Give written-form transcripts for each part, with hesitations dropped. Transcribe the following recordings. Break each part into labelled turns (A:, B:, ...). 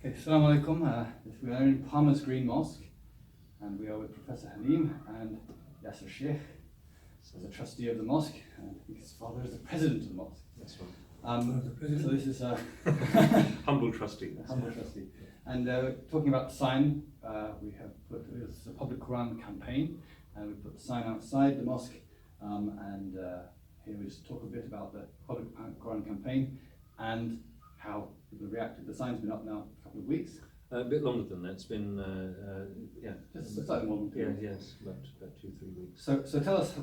A: Okay, Assalamu alaikum. We are in Palmer's Green Mosque, and we are with Professor Haleem and Yasir Sheikh, as a trustee of the mosque, and I think his father is the president of the mosque.
B: That's right.
A: So this is a
B: humble trustee.
A: Humble trustee. And talking about the sign, we have put it's a public Qur'an campaign, and we put the sign outside the mosque, and here we just talk a bit about the public Qur'an campaign and how people have reacted. The sign's been up now a couple of weeks.
B: A bit longer than that. It's been,
A: Just slightly more than 2 weeks.
B: Yes, about 2-3 weeks.
A: So tell us,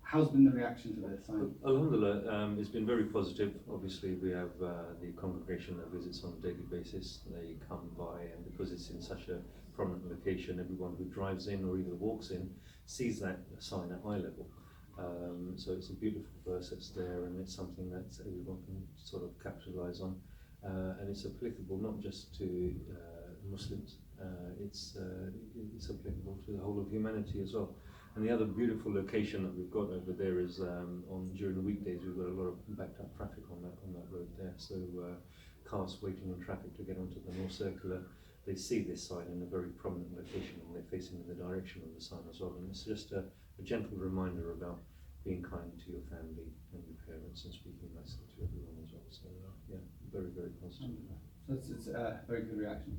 A: how's been the reaction to this sign?
B: Alhamdulillah, it's been very positive. Obviously, we have the congregation that visits on a daily basis. They come by, and because it's in such a prominent location, everyone who drives in or even walks in sees that sign at eye level. So it's a beautiful verse that's there, and it's something that everyone can sort of capitalize on. And it's applicable not just to Muslims, it's applicable to the whole of humanity as well. And the other beautiful location that we've got over there is during the weekdays we've got a lot of backed up traffic on that road there. So cars waiting in traffic to get onto the North Circular, they see this sign in a very prominent location, and they're facing in the direction of the sign as well. And it's just a gentle reminder about being kind to your family and your parents and speaking nicely to everyone as well. So yeah, very, very positive.
A: So it's a very good reaction.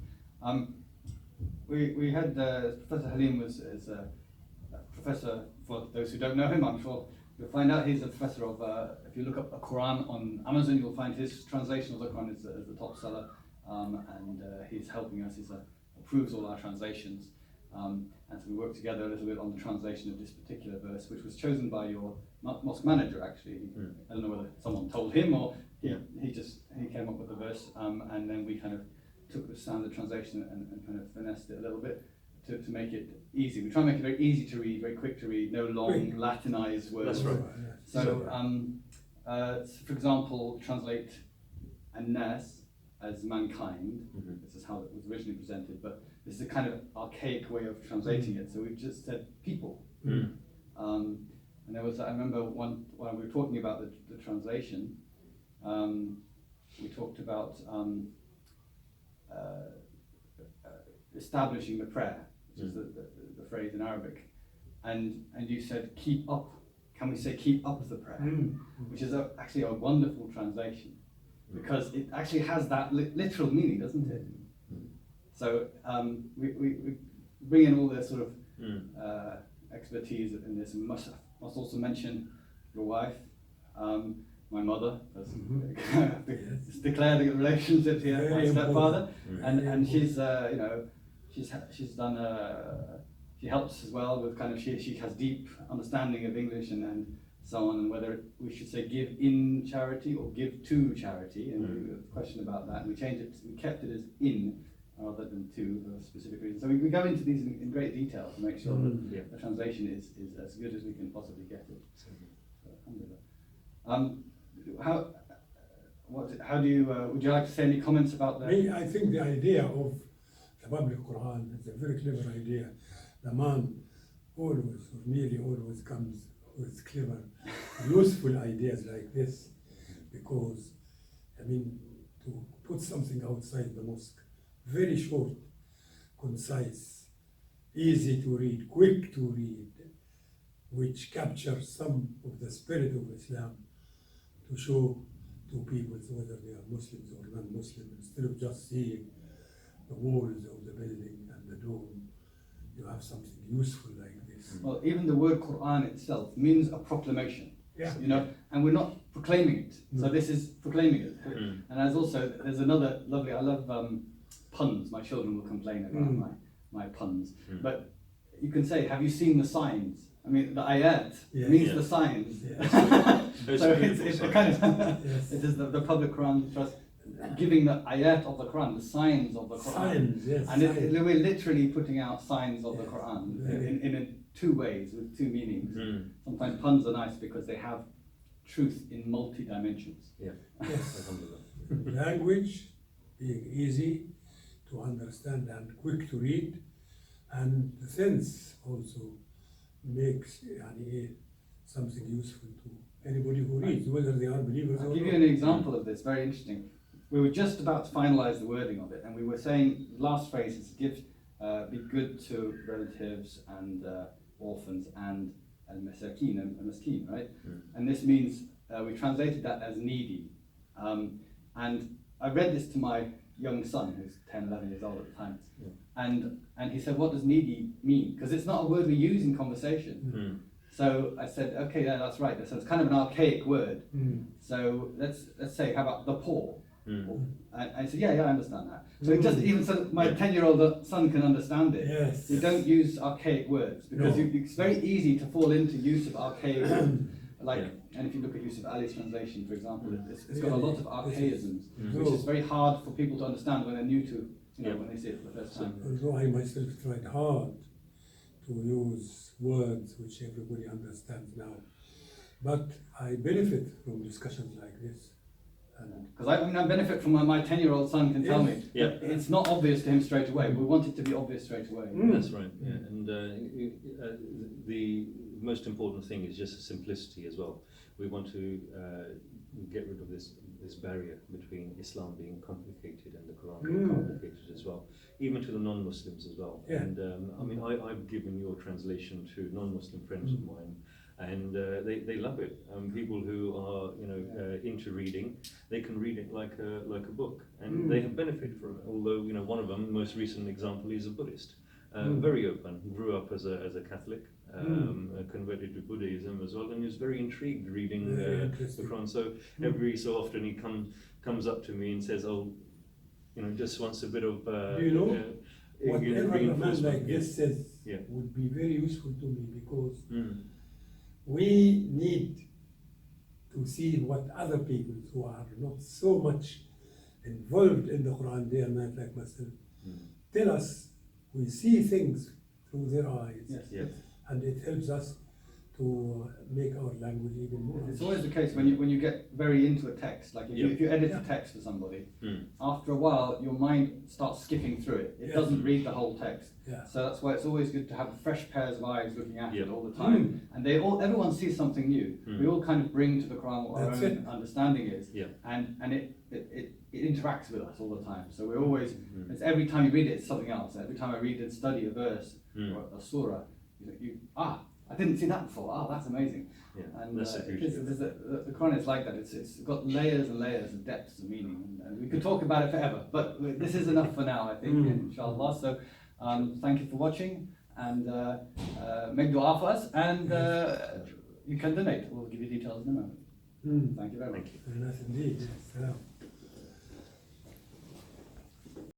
A: We had Professor Haleem is a professor. For those who don't know him, I'm sure you'll find out he's a professor of. If you look up a Quran on Amazon, you'll find his translation of the Quran is the top seller, and he's helping us. He approves all our translations. And so we worked together a little bit on the translation of this particular verse, which was chosen by your mosque manager, actually. I don't know whether someone told him or he came up with the verse, and then we kind of took the standard translation and kind of finessed it a little bit to make it easy. We try and make it very easy to read, very quick to read, no long Latinized words.
B: That's right.
A: So, for example, translate an-nas as mankind. This is how it was originally presented, but this is a kind of archaic way of translating it. So we've just said people. And there was, I remember when we were talking about the translation, we talked about establishing the prayer, which is the phrase in Arabic. And you said, keep up. Can we say keep up the prayer? Which is actually a wonderful translation, because it actually has that literal meaning, doesn't it? So we bring in all this sort of expertise in this. And must also mention your wife, my mother, it's declared a relationship here, my stepfather, and she's she's done she helps as well with kind of she has deep understanding of English and so on, and whether we should say give in charity or give to charity, and we have a question about that, and we changed it, we kept it as in rather than to, for a specific reason. So we go into these in great detail to make sure that the translation is as good as we can possibly get it. So, how do you, would you like to say any comments about that?
C: I think the idea of the public Quran is a very clever idea. The man always, or nearly always, comes with clever, useful ideas like this, because, I mean, to put something outside the mosque, very short, concise, easy to read, quick to read, which captures some of the spirit of Islam, to show to people whether they are Muslims or non-Muslim, instead of just seeing the walls of the building and the dome, you have something useful like this.
A: Well, even the word Qur'an itself means a proclamation.
C: Yeah.
A: You know, and we're not proclaiming it. So this is proclaiming it. And there's another lovely, I love puns. My children will complain about my puns. But you can say, have you seen the signs? I mean, the ayat means the signs. So it's a kind of, it is the public Quran trust giving the ayat of the Quran, the signs of the Quran.
C: Signs, yes.
A: And we're literally putting out signs of the Quran in two ways, with two meanings. Sometimes puns are nice because they have truth in multi-dimensions.
C: Yes. Language being easy to understand and quick to read, and the sense also makes something useful to anybody who reads, whether they are believers or not.
A: I'll give you an example of this, very interesting. we were just about to finalize the wording of it, and we were saying the last phrase is be good to relatives and orphans and al-masakin and miskin, right? And this means we translated that as needy. And I read this to my young son, who's 10, 11 years old at the time, and he said, "What does needy mean?" Because it's not a word we use in conversation. So I said, "Okay, yeah, that's right. So it's kind of an archaic word. So let's say, how about the poor?" And I said, "Yeah, I understand that." So it just even so that my 10-year-old son can understand it.
C: Yes.
A: We don't use archaic words because it's very easy to fall into use of archaic and if you look at Yusuf Ali's translation, for example, it's got a lot of archaisms, which is very hard for people to understand when they're new to, when they see it for the first time.
C: Although I myself tried hard to use words which everybody understands now, but I benefit from discussions like this.
A: Because I benefit from my 10-year-old son can tell me.
B: Yeah.
A: It's not obvious to him straight away. We want it to be obvious straight away.
B: That's right. Yeah. And the most important thing is just the simplicity as well. We want to get rid of this barrier between Islam being complicated and the Quran being complicated as well, even to the non-Muslims as well.
C: Yeah.
B: And I mean, I've given your translation to non-Muslim friends of mine, and they love it. People who are into reading, they can read it like a book, and they have benefit from it. Although one of them, most recent example, is a Buddhist, very open, grew up as a Catholic, converted to Buddhism as well, and is very intrigued reading the Quran. So every so often he comes up to me and says, "Oh, just wants a bit of
C: whatever a man like this says
B: Yeah.
C: would be very useful to me, because we need to see what other people who are not so much involved in the Quran day and night like myself tell us. We see things through their eyes,
A: Yes.
C: and it helps us to make our language even more.
A: It's always the case when you get very into a text, like if you edit a text for somebody, after a while your mind starts skipping through it. It doesn't read the whole text.
C: Yeah.
A: So that's why it's always good to have fresh pairs of eyes looking at it all the time. And everyone sees something new. We all kind of bring to the Quran what our own understanding is. And it interacts with us all the time. So we're always, it's every time you read it, it's something else. Every time I read and study a verse or a surah, I didn't see that before. Oh, that's amazing.
B: Yeah,
A: and
B: that's
A: the Quran is like that. It's got layers and layers of depths of meaning, and we could talk about it forever. But this is enough for now, I think, inshallah. So thank you for watching, and make dua for us, and you can donate. We'll give you details in a moment. Thank you very much.
C: Very nice indeed. Yes.